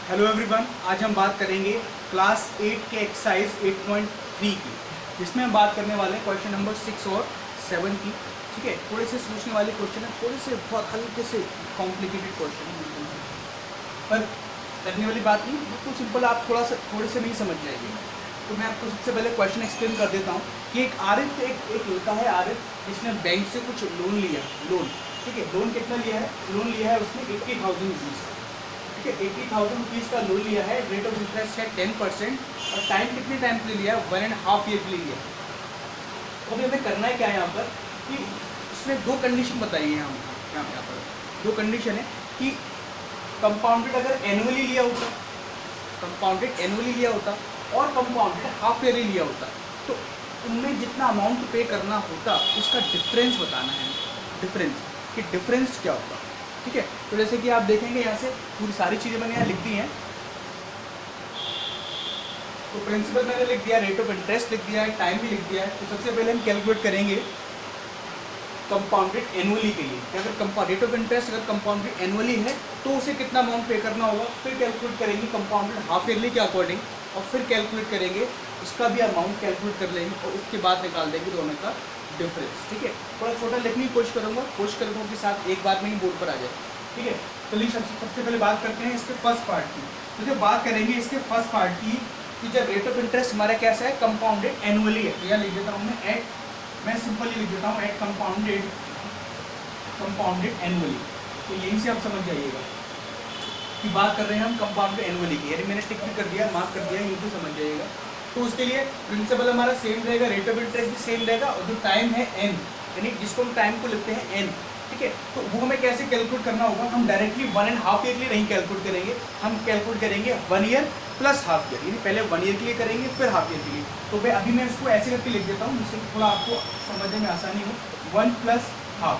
Hello everyone, आज हम बात करेंगे क्लास 8 के एक्सरसाइज 8.3 की, जिसमें हम बात करने वाले हैं क्वेश्चन नंबर 6 और 7 की। ठीक है, थोड़े से सोचने वाले क्वेश्चन है, थोड़े से बहुत हल्के से कॉम्प्लिकेटेड क्वेश्चन है, पर करने वाली बात नहीं, बिल्कुल सिंपल। आप थोड़े से नहीं समझ जाएंगे। तो मैं आपको सबसे पहले क्वेश्चन एक्सप्लेन कर देता हूँ कि एक लड़का है आरिफ, जिसने बैंक से कुछ लोन लिया। ठीक है, लोन कितना लिया है? लोन लिया है उसने 80,000 रुपीज़ का। ठीक है, 80,000 रुपीज़ का लोन लिया है, रेट ऑफ इंटरेस्ट है 10%, और टाइम कितने टाइम के लिए लिया है? 1.5 ईयर के लिए लिया। तो अभी हमें करना है क्या है यहाँ पर कि इसमें दो कंडीशन बताई है यहाँ पर। दो कंडीशन है कि कंपाउंडेड अगर एनुअली लिया होता, और कंपाउंडेड हाफ ईयरली लिया होता, तो उनमें जितना अमाउंट पे करना होता उसका डिफरेंस बताना है। डिफरेंस क्या होगा? ठीक है, तो जैसे कि आप देखेंगे यहाँ से पूरी सारी चीज़ें मैंने यहाँ लिख दी हैं। तो प्रिंसिपल मैंने लिख दिया, रेट ऑफ इंटरेस्ट लिख दिया है, टाइम भी लिख दिया है। तो सबसे पहले हम कैलकुलेट करेंगे कंपाउंडेड एनुअली के लिए। अगर रेट ऑफ इंटरेस्ट अगर कंपाउंडेड एनुअली है तो उसे कितना अमाउंट पे करना होगा। फिर कैलकुलेट करेंगे कंपाउंडेड हाफ ईयरली के अकॉर्डिंग, और फिर कैलकुलेट करेंगे उसका भी अमाउंट कैलकुलेट कर लेंगे, और उसके बाद निकाल देंगे दोनों का डिफरेंस। ठीक है, थोड़ा छोटा लिखने की कोशिश करूँगा कि साथ एक बार में ही बोर्ड पर आ जाए। ठीक है, चलिए सबसे पहले बात करते हैं इसके फर्स्ट पार्ट की। तो जब बात करेंगे इसके फर्स्ट पार्ट की कि जब रेट ऑफ इंटरेस्ट हमारा कैसा है, कंपाउंडेड एनुअली है, तो यहाँ लिख देता हूँ मैं सिंपली लिख देता हूँ एट कंपाउंडेड एनुअली। तो यहीं से आप समझ जाइएगा कि बात कर रहे हैं हम कंपाउंडेड एनुअली की। यानी मैंने टिक भी कर दिया, मार्क कर दिया, यहीं से समझ जाइएगा। तो उसके लिए प्रिंसिपल हमारा सेम रहेगा, रेट ऑफ इंटरेस्ट भी सेम रहेगा, और जो टाइम है एन, यानी जिसको हम टाइम को लिखते हैं एन। ठीक है, तो वो हमें कैसे कैलकुलेट करना होगा? हम डायरेक्टली 1.5 ईयर के लिए नहीं कैलकुलेट करेंगे, हम कैलकुलेट करेंगे 1 ईयर प्लस हाफ ईयर, यानी पहले 1 ईयर के लिए करेंगे फिर हाफ ईयर के लिए। तो मैं इसको ऐसे करके लिख देता हूँ जिससे थोड़ा आपको समझने में आसानी हो। 1 प्लस हाफ,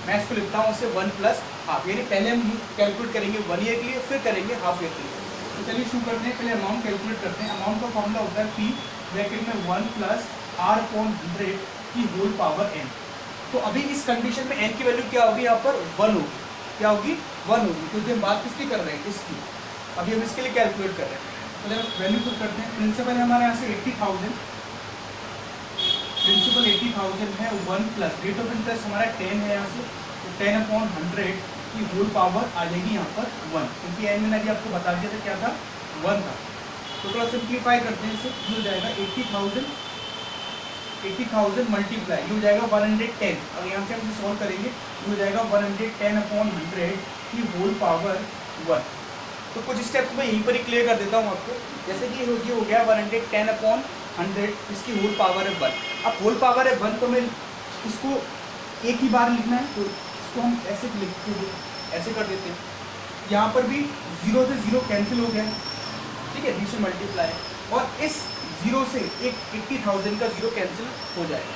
मैं इसको लिखता हूँ उसे 1 प्लस हाफ, यानी पहले हम कैलकुलेट करेंगे 1 ईयर के लिए, फिर करेंगे हाफ ईयर के लिए। तो चलिए शुरू करते हैं, पहले अमाउंट कैलकुलेट करते हैं। अमाउंट का फॉर्मूला होता है P ब्रैकेट में 1 प्लस R/100 की होल पावर n। तो अभी इस कंडीशन में n की वैल्यू क्या होगी? यहाँ पर 1 होगी। क्या होगी? 1 होगी, क्योंकि हम बात किसकी कर रहे हैं? इसकी। अभी हम इसके लिए कैलकुलेट कर रहे हैं, तो जब वैल्यू पुट करते हैं, प्रिंसिपल है हमारे यहाँ से 80,000, प्रिंसिपल 80,000 है, 1 प्लस रेट ऑफ इंटरेस्ट हमारा 10 है यहाँ से, तो 10/100 की होल पावर आ जाएगी यहाँ पर 1, क्योंकि एन मैंने अभी आपको बता दिया था क्या था, 1 था। तो थोड़ा सिंप्लीफाई करते हैं इसे, ये हो जाएगा 80,000 मल्टीप्लाई, ये हो जाएगा 110, और यहाँ से हम इसे सॉल्व करेंगे, ये हो जाएगा 110/100 की होल पावर 1। तो कुछ स्टेप्स मैं यहीं पर ही क्लियर कर देता हूँ आपको। जैसे कि ये हो गया 110/100, इसकी होल पावर है 1। अब होल पावर है 1, तो मैं इसको एक ही बार लिखना है, तो इसको हम ऐसे कर देते हैं। यहाँ पर भी 0 से 0 कैंसिल हो गया, ठीक है, बीच में मल्टीप्लाई, और इस 0 से एक 80,000 का 0 कैंसिल हो जाएगा।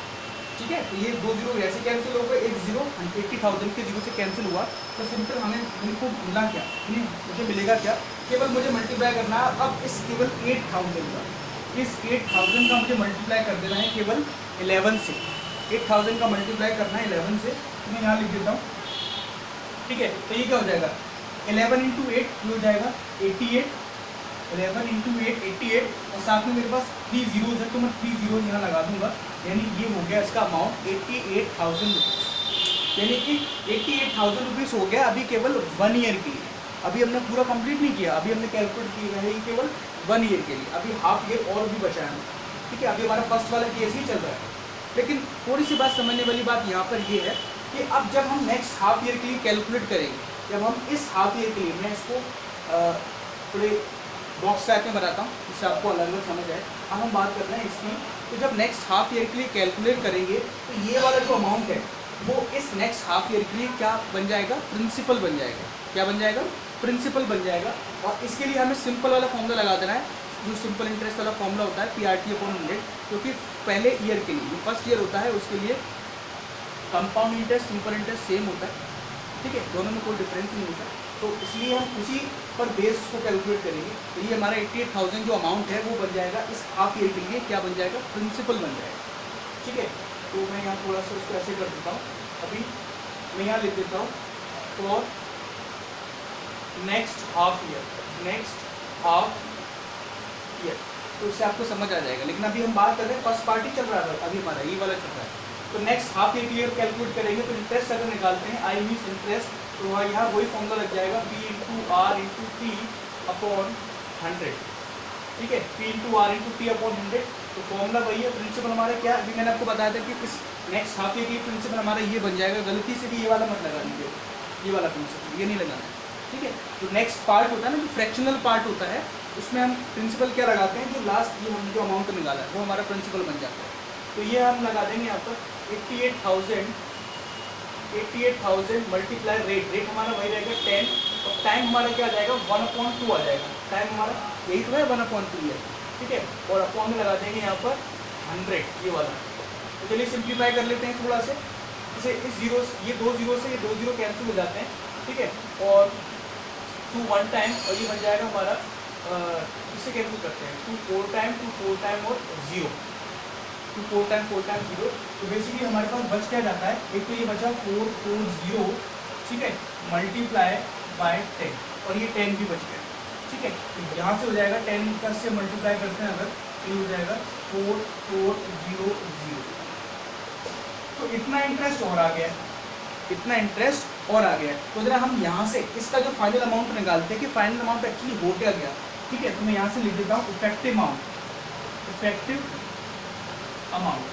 ठीक है, तो ये 2 0 ऐसे कैंसिल हो गए, एक 0 80,000 के 0 से कैंसिल हुआ। तो सिंपल हमें इनको मिला क्या? मुझे मिलेगा क्या? केवल मुझे मल्टीप्लाई करना है अब इस केवल 8,000 का, इस 8,000 का मुझे मल्टीप्लाई कर देना है केवल 11 से। 8,000 का मल्टीप्लाई करना है 11 से, तो मैं यहाँ लिख देता हूँ। ठीक है, तो ये क्या हो जाएगा? 11 × 8 हो जाएगा 88, 11 × 8 88, और साथ में मेरे पास 3 जीरोज है, तो मैं 3 जीरोज यहाँ लगा दूंगा, यानी ये हो गया इसका अमाउंट 88,000 रुपीज़, यानी कि 88,000 रुपीज़ हो गया अभी केवल 1 ईयर के लिए। अभी हमने पूरा कंप्लीट नहीं किया, अभी हमने कैलकुलेट किया है केवल 1 ईयर के लिए, अभी हाफ ईयर और भी बचा है। ठीक है, अभी हमारा फर्स्ट वाला केस ही चल रहा है। लेकिन थोड़ी सी बात समझने वाली बात यहाँ पर ये है कि अब जब हम नेक्स्ट हाफ ईयर के लिए कैलकुलेट करेंगे, जब हम इस हाफ ईयर के लिए, मैं इसको थोड़े बॉक्स टाइप में बनाता हूँ जिससे आपको अलग अलग समझ आए। अब हम बात कर रहे हैं इसकी, तो जब नेक्स्ट हाफ ईयर के लिए कैलकुलेट करेंगे, तो ये वाला जो अमाउंट है वो इस नेक्स्ट हाफ ईयर के लिए क्या बन जाएगा? प्रिंसिपल बन जाएगा। क्या बन जाएगा? प्रिंसिपल बन जाएगा। और इसके लिए हमें सिंपल वाला फॉर्मूला लगा देना है, जो सिंपल इंटरेस्ट वाला फॉर्मूला होता है PRT/100, क्योंकि पहले ईयर के लिए, जो फर्स्ट ईयर होता है उसके लिए compound interest simple interest same होता है। ठीक है, दोनों में कोई डिफरेंस नहीं होता, तो इसलिए हम उसी पर बेस को कैलकुलेट करेंगे। तो ये हमारा 88,000 जो अमाउंट है वो बन जाएगा इस हाफ ईयर के लिए, क्या बन जाएगा? प्रिंसिपल बन जाएगा। ठीक है, तो मैं यहाँ थोड़ा सा उसको ऐसे कर देता हूँ। अभी मैं यहाँ लिख देता हूँ for next half year. Next half year. तो इससे आपको समझ आ जाएगा, लेकिन अभी हम बात कर रहे हैं फर्स्ट पार्ट ही चल रहा है अभी हमारा, ये वाला चल रहा है। तो next half year clear calculate करेंगे, तो इंटरेस्ट अगर निकालते हैं आई मीन इंटरेस्ट, तो वहाँ यहाँ वही फॉर्मूला लग जाएगा P into r into t upon 100, ठीक है, P into r into t upon 100। तो फॉर्मूला वही है, प्रिंसिपल हमारा क्या, अभी मैंने आपको बताया था कि इस नेक्स्ट हाफ ईयर की प्रिंसिपल हमारा ये बन जाएगा। गलती से भी ये वाला मत लगा लीजिए, ये वाला प्रिंसिपल ये नहीं लगाना है, ठीक है। तो नेक्स्ट पार्ट होता है ना, जो फ्रैक्शनल पार्ट होता है, उसमें हम प्रिंसिपल क्या लगाते हैं, जो लास्ट ये हमने जो अमाउंट निकाला है वो हमारा प्रिंसिपल बन जाता है। तो ये हम लगा देंगे यहाँ पर 88,000 मल्टीप्लाई रेट हमारा वही रहेगा 10, और टाइम हमारा क्या आ जाएगा 1/2 आ जाएगा। टाइम हमारा यही तो है 1/2 है, ठीक है। और अपॉन में लगा देंगे यहाँ पर 100 ये वाला। तो चलिए सिंप्लीफाई कर लेते हैं थोड़ा से, इसे इस जीरो, ये 2 जीरो से ये 2 जीरो कैंसिल हो जाते हैं, ठीक है। और 2 1 टाइम, और ये बन जाएगा हमारा इससे कैंसिल करते हैं 2 4 टाइम और 0, 2 4 टाइम 0। तो बेसिकली हमारे पास बच क्या जाता है, एक तो ये बचा 440, ठीक है, मल्टीप्लाई बाय 10, और ये 10 भी बच गया, ठीक है। तो यहाँ से हो जाएगा 10 का से मल्टीप्लाई करते हैं अगर, तो ये हो जाएगा 4400। तो इतना इंटरेस्ट और आ गया, इतना इंटरेस्ट और आ गया। तो जरा हम यहाँ से इसका जो फाइनल अमाउंट निकालते हैं कि फाइनल अमाउंट एक्चुअली हो क्या गया, ठीक है। तो मैं यहाँ से लिख देता हूँ इफेक्टिव अमाउंट।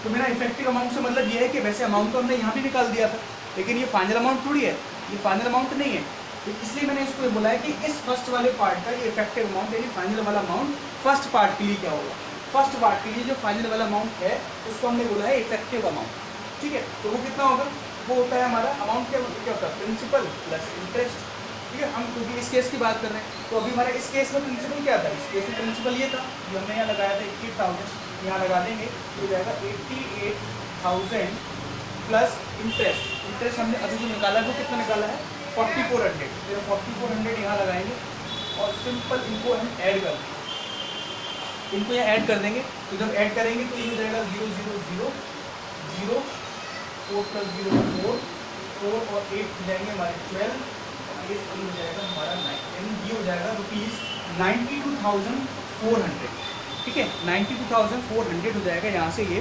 तो मेरा इफेक्टिव अमाउंट से मतलब ये है कि वैसे अमाउंट तो हमने यहाँ भी निकाल दिया था, लेकिन ये फाइनल अमाउंट थोड़ी है, ये फाइनल अमाउंट नहीं है। तो इसलिए मैंने इसको बोला है कि इस फर्स्ट वाले पार्ट का ये इफेक्टिव अमाउंट यानी फाइनल वाला अमाउंट फर्स्ट पार्ट के लिए क्या होगा, फर्स्ट पार्ट के लिए जो फाइनल वाला अमाउंट है उसको हमने बोला है इफेक्टिव अमाउंट, ठीक है। तो वो कितना होगा, वो होता है हमारा अमाउंट क्या होता है, प्रिंसिपल प्लस इंटरेस्ट, ठीक है। हम क्योंकि इस केस की बात कर रहे हैं, तो अभी हमारे इस केस में प्रिंसिपल क्या था, इस केस में प्रिंसिपल ये था जो हमने यहाँ लगाया था 88,000, यहाँ लगा देंगे तो हो जाएगा 88,000 प्लस इंटरेस्ट हमने अभी जो निकाला है वो कितना निकाला है 4400, तो 4400 यहाँ लगाएंगे और सिंपल इनको हम ऐड कर देंगे, इनको यहाँ ऐड कर देंगे। तो जब ऐड करेंगे तो ये हो जाएगा 0 0 0 0 4 + 0 4 4 और 8 हो जाएंगे हमारे 12, और ये हो जाएगा हमारा 9, यानी ये हो जाएगा ₹92,400, ठीक है। 92,400 हो जाएगा यहाँ से ये।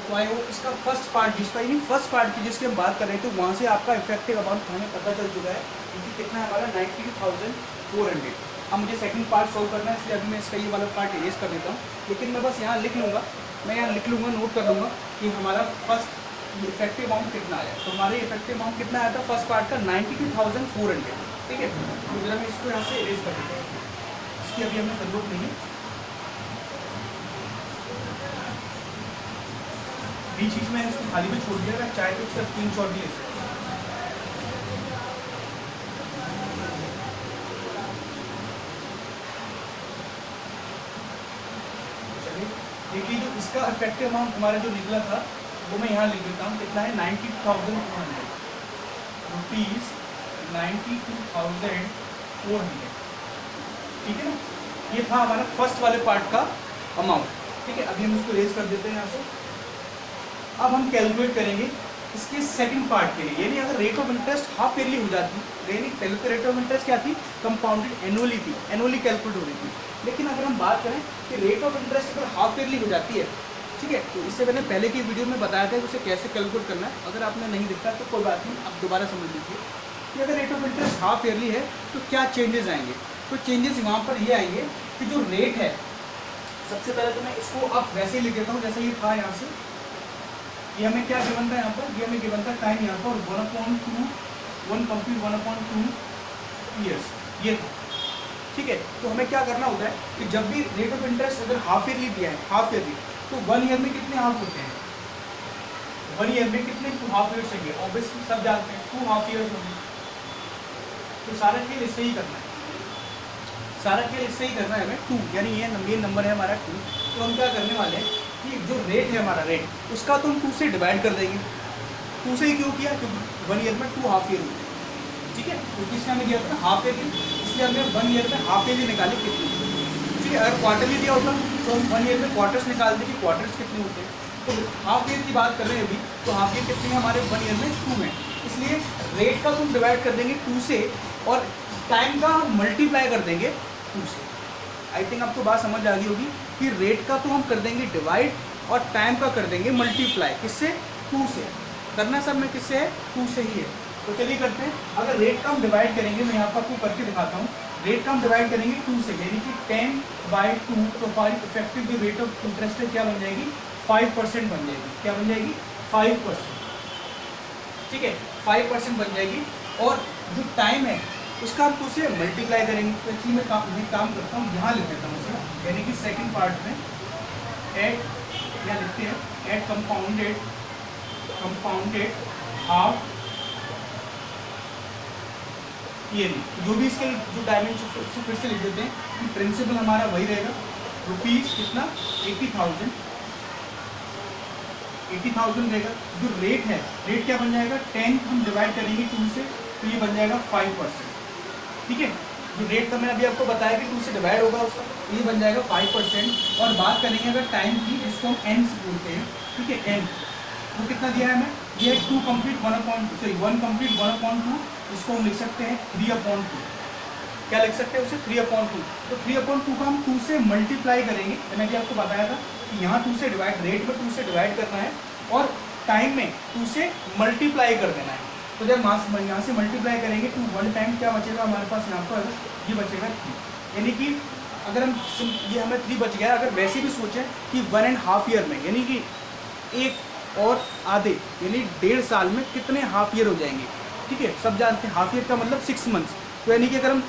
तो आई होप इसका फर्स्ट पार्ट जिसका यानी फर्स्ट पार्ट की जिसकी हम बात कर रहे थे, तो वहाँ से आपका इफेक्टिव अमाउंट हमें पता चल चुका है क्योंकि कितना है हमारा 92,400। अब मुझे सेकंड पार्ट सॉल्व करना है, इसलिए अभी मैं इसका ये वाला पार्ट इरेज कर देता हूँ, लेकिन मैं बस यहाँ लिख लूँगा, मैं यहाँ लिख लूँगा, नोट कर लूँगा कि हमारा फर्स्ट इफेक्टिव अमाउंट कितना आया। तो हमारे इफेक्टिव अमाउंट कितना आया था फर्स्ट पार्ट का 92,400, ठीक है। तो जरा मैं इसको यहाँ से इरेज कर देता हूँ, इसकी अभी हमें जरूरत नहीं है। बीच बीच में इसको खाली में छोड़ दिया, अगर चाहे तो इसका स्क्रीनशॉट भी ले सकते हैं। चलिए देखिए, जो इसका इफेक्टिव अमाउंट हमारा जो निकला था वो मैं यहाँ लिख देता हूँ, कितना है 92,400 रुपीज़, 92,400, ठीक है ना। ये था हमारा फर्स्ट वाले पार्ट का अमाउंट, ठीक है। अभी हम इसको रेज कर देते हैं यहाँ से। अब हम कैलकुलेट करेंगे इसके सेकंड पार्ट के लिए, यानी अगर rate of interest half yearly हो जाती, यानी पहले तो रेट ऑफ इंटरेस्ट क्या थी, कंपाउंडेड एनुअली थी, एनुअली कैलकुलेट हो रही थी। लेकिन अगर हम बात करें कि रेट ऑफ इंटरेस्ट अगर हाफ ईयरली हो जाती है, ठीक है, तो इससे मैंने पहले की वीडियो में बताया था कि उसे कैसे कैलकुलेट करना है। अगर आपने नहीं देखा तो कोई बात नहीं, आप दोबारा समझ लीजिए कि अगर rate of interest half yearly है तो क्या चेंजेस आएंगे। तो चेंजेस वहाँ पर ये आएंगे कि जो रेट है, सबसे पहले तो मैं इसको अब वैसे ही लिख देता हूँ जैसे ये था यहाँ से। ये हमें क्या गिवन था यहाँ पर, ये हमें गिवन था टाइम यहाँ पर 1 कंप्लीट 1/2 ईयर्स, ये था, ठीक है। तो हमें क्या करना होता है कि जब भी रेट ऑफ इंटरेस्ट अगर हाफ ईयरली दिया है, हाफ ईयरली, तो 1 ईयर में कितने हाफ होते हैं, 1 ईयर में कितने 2 हाफ ईयर्स चाहिए, ऑब्वियसली सब जानते हैं 2 हाफ ईयर्स होंगे। तो सारा खेल इससे ही करना है, सारा खेल इससे ही करना है हमें 2, यानी ये मेन नंबर है हमारा 2। तो हम क्या करने वाले हैं कि जो रेट है हमारा रेट, उसका तो हम 2 से डिवाइड कर देंगे। 2 से ही क्यों किया, क्योंकि 1 ईयर में 2 हाफ ईयर होते हैं, ठीक है। तो किसने हमें दिया था हाफ ईयरली, इसलिए हमने 1 ईयर में हाफ ईयरली निकाले कितने, ठीक है। अगर क्वार्टरली दिया होता तो हम 1 ईयर में क्वार्टर्स निकालते कि क्वार्टर्स कितने होते हैं। तो हाफ ईयर की बात कर रहे हैं अभी, तो हाफ ईयर कितने हैं हमारे 1 ईयर में 2 हैं, इसलिए रेट का तुम डिवाइड कर देंगे 2 से और टाइम का मल्टीप्लाई कर देंगे 2 से। आई थिंक आपको बात समझ आ गई होगी कि रेट का तो हम कर देंगे डिवाइड और टाइम का कर देंगे मल्टीप्लाई, किससे? 2 से। करना सब में किससे है? 2 से ही है। तो चलिए करते हैं। अगर रेट का हम डिवाइड करेंगे, मैं यहाँ पर आपको करके दिखाता हूँ। रेट का हम डिवाइड करेंगे 2 से, यानी कि 10/2, तो हमारी इफेक्टिव रेट ऑफ इंटरेस्ट क्या बन जाएगी? 5% बन जाएगी। क्या बन जाएगी? 5%। ठीक है, 5% बन जाएगी। और जो टाइम है उसका हम 2 से मल्टीप्लाई करेंगे। तो एक्चुअली मैं काम करता हूँ, यहाँ लिख देता हूँ उसे, यानी कि सेकेंड पार्ट में एट, यहाँ लिखते हैं एट कंपाउंडेड हाफ ईयरली। जो भी इसके जो डायमेंशन से फिर से लिख देते हैं कि प्रिंसिपल हमारा वही रहेगा, रुपीज़ कितना? 80,000 रहेगा। जो रेट है, रेट क्या बन जाएगा? 10 हम डिवाइड करेंगे 2 से, तो ये बन जाएगा 5%। ठीक है, जो रेट का मैंने अभी आपको बताया कि 2 से डिवाइड होगा उसका, तो ये बन जाएगा 5%। और बात करेंगे अगर टाइम की, जिसको हम एन से बोलते हैं। ठीक है, एन वो कितना दिया है हमें? ये 2 कंप्लीट 1/2, सॉरी 1 कंप्लीट 1/2, इसको हम लिख सकते हैं 3/2। क्या लिख सकते हैं उसे? 3/2। तो 3/2 का हम 2 से मल्टीप्लाई करेंगे। मैंने भी आपको बताया था कि यहाँ 2 से डिवाइड, रेट में 2 से डिवाइड करना है और टाइम में 2 से मल्टीप्लाई कर देना है। तो जब यहाँ से मल्टीप्लाई करेंगे तो 1 टाइम क्या बचेगा हमारे पास यहाँ पर? ये बचेगा 3। यानी कि अगर हम ये हमें 3 बच गया। अगर वैसे भी सोचें कि 1.5 ईयर में, यानी कि एक और आधे, यानी 1.5 साल में कितने हाफ ईयर हो जाएंगे? ठीक है, सब जानते हैं हाफ ईयर का मतलब 6 मंथ्स। तो यानी कि अगर हम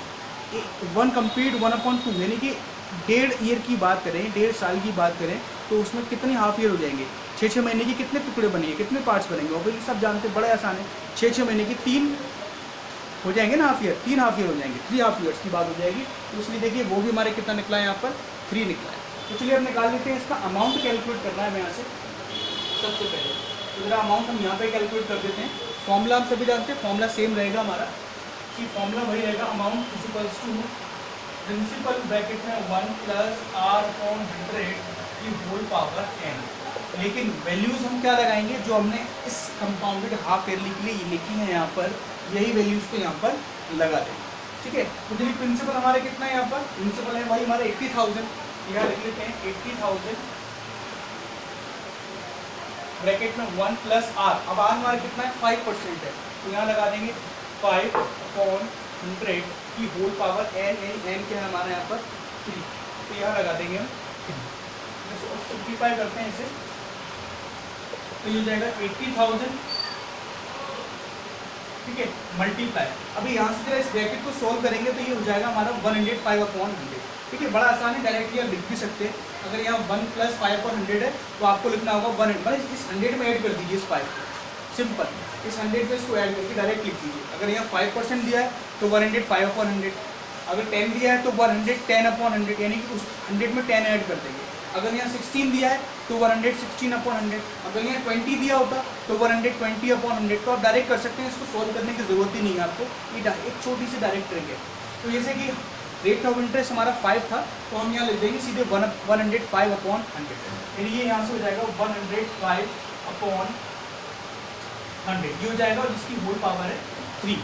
1 कंप्लीट 1/2, यानी कि 1.5 ईयर की बात करें, 1.5 साल की बात करें, तो उसमें कितने हाफ ईयर हो जाएंगे? 6-6 महीने के कितने टुकड़े बनेंगे, कितने पार्ट्स बनेंगे? और सब जानते हैं, बड़े आसान है। 6-6 महीने की 3 हो जाएंगे ना हाफ ईयर, 3 हाफ ईयर हो जाएंगे, 3 हाफ ईयर्स की बात हो जाएगी। तो इसलिए देखिए वो भी हमारे कितना निकला है यहाँ पर? 3 निकला है। तो चलिए अब निकाल लेते हैं। इसका अमाउंट कैलकुलेट करना है हमें यहाँ से सबसे पहले। तो जरा अमाउंट हम यहाँ पे कैलकुलेट कर देते हैं। फॉर्मूला हम सभी जानते हैं, फॉर्मूला सेम रहेगा हमारा, कि फॉर्मूला वही रहेगा, amount is equals to principal bracket में 1 + r/100 की होल पावर n। लेकिन वैल्यूज़ हम क्या लगाएंगे? जो हमने इस कंपाउंडेड हाफ ईयरली के लिए लिखी है यहाँ पर, यही वैल्यूज़ को यहाँ पर लगा देंगे। ठीक है, तो चलिए प्रिंसिपल हमारे कितना है यहाँ पर? प्रिंसिपल है भाई हमारे 80,000, यहाँ लिख लेते हैं 80,000 ब्रैकेट में 1 + r। अब r हमारा कितना है? 5% है, तो यहाँ लगा देंगे 5/100 की होल पावर n क्या है हमारा यहाँ पर? 3। तो यहाँ लगा देंगे हम 3। सिंप्लीफाई करते हैं इसे, तो ये हो जाएगा 80,000। ठीक है, मल्टीप्लाई। अभी यहाँ से जरा इस ब्रैकेट को सोल्व करेंगे तो ये हो जाएगा हमारा 105/100। ठीक है, बड़ा आसान है, डायरेक्टली आप लिख भी सकते हैं। अगर यहाँ 1 + 5/100 है तो आपको लिखना होगा 100, इस 100 में ऐड कर दीजिए इस 5 को, सिंपल। इस 100 में इसको ऐड करके डायरेक्ट लिख दीजिए। अगर यहाँ 5% दिया है तो 105/100, अगर 10 दिया है तो 110/100, यानी कि उस 100 में 10 ऐड कर देंगे। अगर यहाँ 16 दिया है तो 116/100, अगर यहाँ 20 दिया होता तो 120/100। तो आप डायरेक्ट कर सकते हैं, इसको सॉल्व करने की ज़रूरत ही नहीं है आपको, ये एक छोटी सी डायरेक्ट ट्रिक है। तो जैसे कि रेट ऑफ इंटरेस्ट हमारा 5 था, तो हम यहाँ लिख देंगे सीधे 105/100, यानी ये यहाँ से हो जाएगा 105/100, ये हो जाएगा। और जिसकी होल पावर है 3,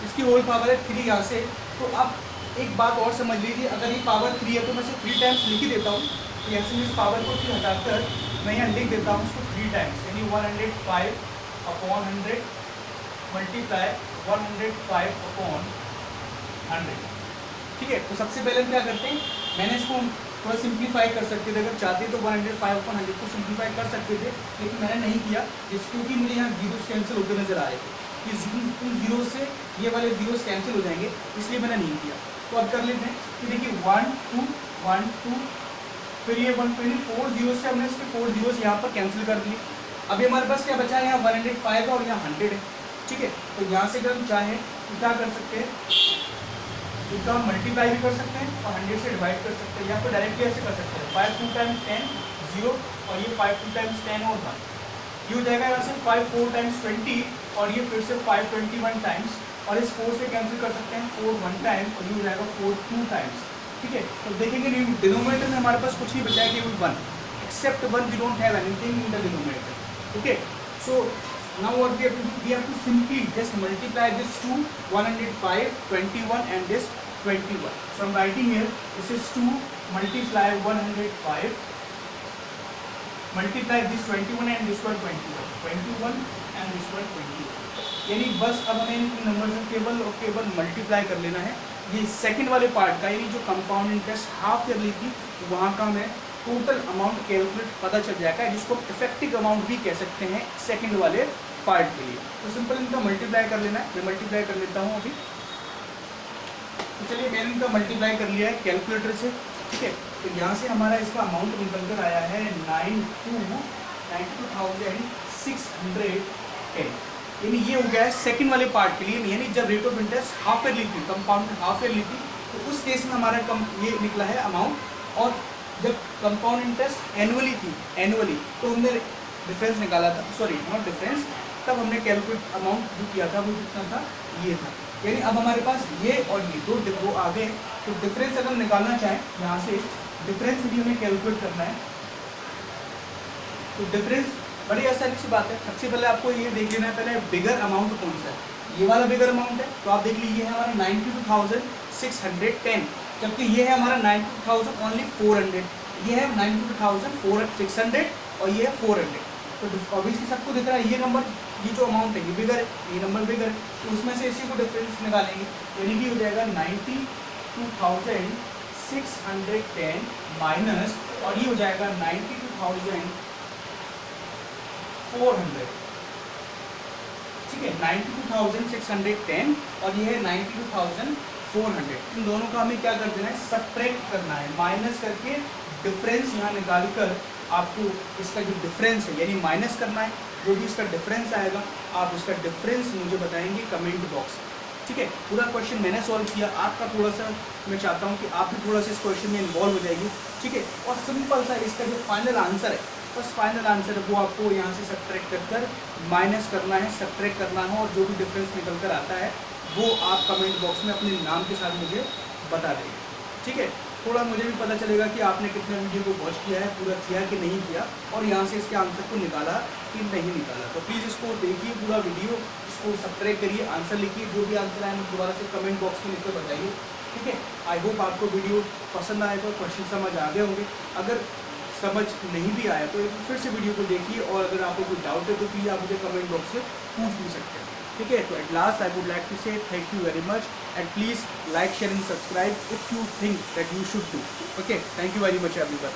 इसकी होल पावर है 3 यहाँ से। तो अब एक बात और समझ लीजिए, अगर ये पावर 3 है तो मैं इसे 3 टाइम्स लिख ही देता हूँ। तो यहाँ से इस पावर को 3 हटाकर मैं यहाँ लिख देता हूँ इसको 3 टाइम्स, यानी 105/100 मल्टीप्लाई 105/100। ठीक है, तो सबसे पहले हम क्या करते हैं, मैंने इसको थोड़ा सिंप्लीफाई कर सकते थे, अगर चाहते तो 105/100 को सिंप्लीफाई कर सकते थे, लेकिन मैंने नहीं किया, क्योंकि मुझे यहाँ जीरोस कैंसिल होते नजर आ रहे थे। ये जीरो से ये वाले जीरोस कैंसिल हो जाएंगे, इसलिए मैंने नहीं किया। तो अब कर लेते हैं कि देखिए 1 2 1 2, फिर ये 1 2, 4 जीरो से हमने इसके 4 जीरोस यहाँ पर कैंसिल कर दिए। अभी हमारे पास क्या बचा है? यहाँ 105 और यहाँ 100 है। ठीक है, तो यहाँ से अगर हम चाहें तो क्या कर सकते हैं, इनका हम मल्टीप्लाई भी कर सकते हैं और 100 से डिवाइड कर सकते हैं, या फिर डायरेक्टली ऐसे कर सकते हैं 5 2 टाइम्स 10 0, और ये 5 2 टाइम्स 10 और 1, ये हो जाएगा यहाँ से 5 4 टाइम्स 20, और ये फिर से 5 21 टाइम्स, और इस 4 से कैंसिल कर सकते हैं 4 1 टाइम, और ये हो जाएगा 4 2 टाइम्स। ठीक है, तो देखेंगे डिनोमिनेटर में हमारे पास कुछ नहीं बचा है, केवल 1, except 1 we don't have anything in the denominator. Okay, so Now what we have to do, we have to simply just multiply this to 105, 21 and this 21. So I'm writing here, this is 2 multiply 105 multiply this 21 and this one 21 and this one 21. यानी बस अब हमें इन number से केवल multiply कर लेना है। ये सेकंड वाले पार्ट का, यानी जो कंपाउंड इंटरेस्ट हाफ ईयरली थी वहाँ का हमें टोटल अमाउंट कैलकुलेट पता चल जाएगा, जिसको इफेक्टिव अमाउंट भी कह सकते हैं सेकंड वाले पार्ट के लिए। तो सिंपल इनका मल्टीप्लाई कर लेना है, मैं मल्टीप्लाई कर लेता हूँ अभी। तो चलिए मैंने इनका मल्टीप्लाई कर लिया है कैलकुलेटर से, ठीक है। तो यहाँ से हमारा इसका अमाउंट निकल कर आया है 92,610, यानी ये हो गया है सेकंड वाले पार्ट के लिए। यानी जब rate of interest half yearly थी, कंपाउंड हाफ ईयरली थी, तो उस केस में हमारा ये निकला है अमाउंट। और जब कंपाउंड इंटरेस्ट एनुअली थी, तो हमने डिफरेंस निकाला था, सॉरी नॉट डिफरेंस, तब हमने कैलकुलेट अमाउंट जो किया था वो कितना था, ये था। यानी अब हमारे पास ये और ये दो आ गए। तो डिफरेंस अगर निकालना चाहें यहाँ से, डिफरेंस भी हमें कैलकुलेट करना है। तो डिफरेंस बड़ी आसानी सी बात है। सबसे पहले आपको ये देख लेना है पहले बिगर अमाउंट कौन सा है। ये वाला बिगर अमाउंट है, तो आप देख लीजिए हमारा 92,610, जबकि ये है हमारा 92,000 ओनली 400। ये है 92,600 और ये है 400। तो ऑब्वियसली सबको दिख रहा है ये नंबर, ये जो अमाउंट है ये बिगर है, ये नंबर बिगर है। तो उसमें से इसी को डिफरेंस निकालेंगे, यानी कि हो जाएगा 92,610 माइनस, और ये हो जाएगा 92,400, ठीक है। 92,610 और ये है 92,400। इन दोनों का हमें क्या कर देना है, सब्ट्रैक्ट करना है, माइनस करके डिफरेंस यहाँ निकाल कर आपको इसका जो डिफरेंस है यानी माइनस करना है। जो भी इसका डिफरेंस आएगा आप उसका डिफरेंस मुझे बताएंगे कमेंट बॉक्स में, ठीक है। पूरा क्वेश्चन मैंने सॉल्व किया, आपका थोड़ा सा मैं चाहता हूँ कि आप भी थोड़ा सा इस क्वेश्चन में इन्वॉल्व हो जाइए, ठीक है। और सिंपल सा इसका जो फाइनल आंसर है, बस फाइनल आंसर है वो आपको यहाँ से सब्ट्रैक्ट कर माइनस करना है, सब्ट्रैक्ट करना है, और जो भी डिफरेंस निकल कर आता है वो आप कमेंट बॉक्स में अपने नाम के साथ मुझे बता देंगे, ठीक है। थोड़ा मुझे भी पता चलेगा कि आपने कितने वीडियो को वॉच किया है, पूरा किया कि नहीं किया, और यहाँ से इसके आंसर को निकाला कि नहीं निकाला। तो प्लीज़ इसको देखिए पूरा वीडियो, इसको सब्सक्राइब करिए, आंसर लिखिए, जो भी आंसर आए दोबारा से कमेंट बॉक्स में लिखकर बताइए, ठीक है। आई होप आपको वीडियो पसंद आए तो क्वेश्चन समझ आ गए होंगे। अगर समझ नहीं भी आया तो एक फिर से वीडियो को देखिए, और अगर आपको कोई डाउट है तो प्लीज़ आप मुझे कमेंट बॉक्स में पूछ भी सकते हैं, ठीक है। तो at last I would like to say thank you very much, and please like, share and subscribe if you think that you should do. Okay, thank you very much everyone.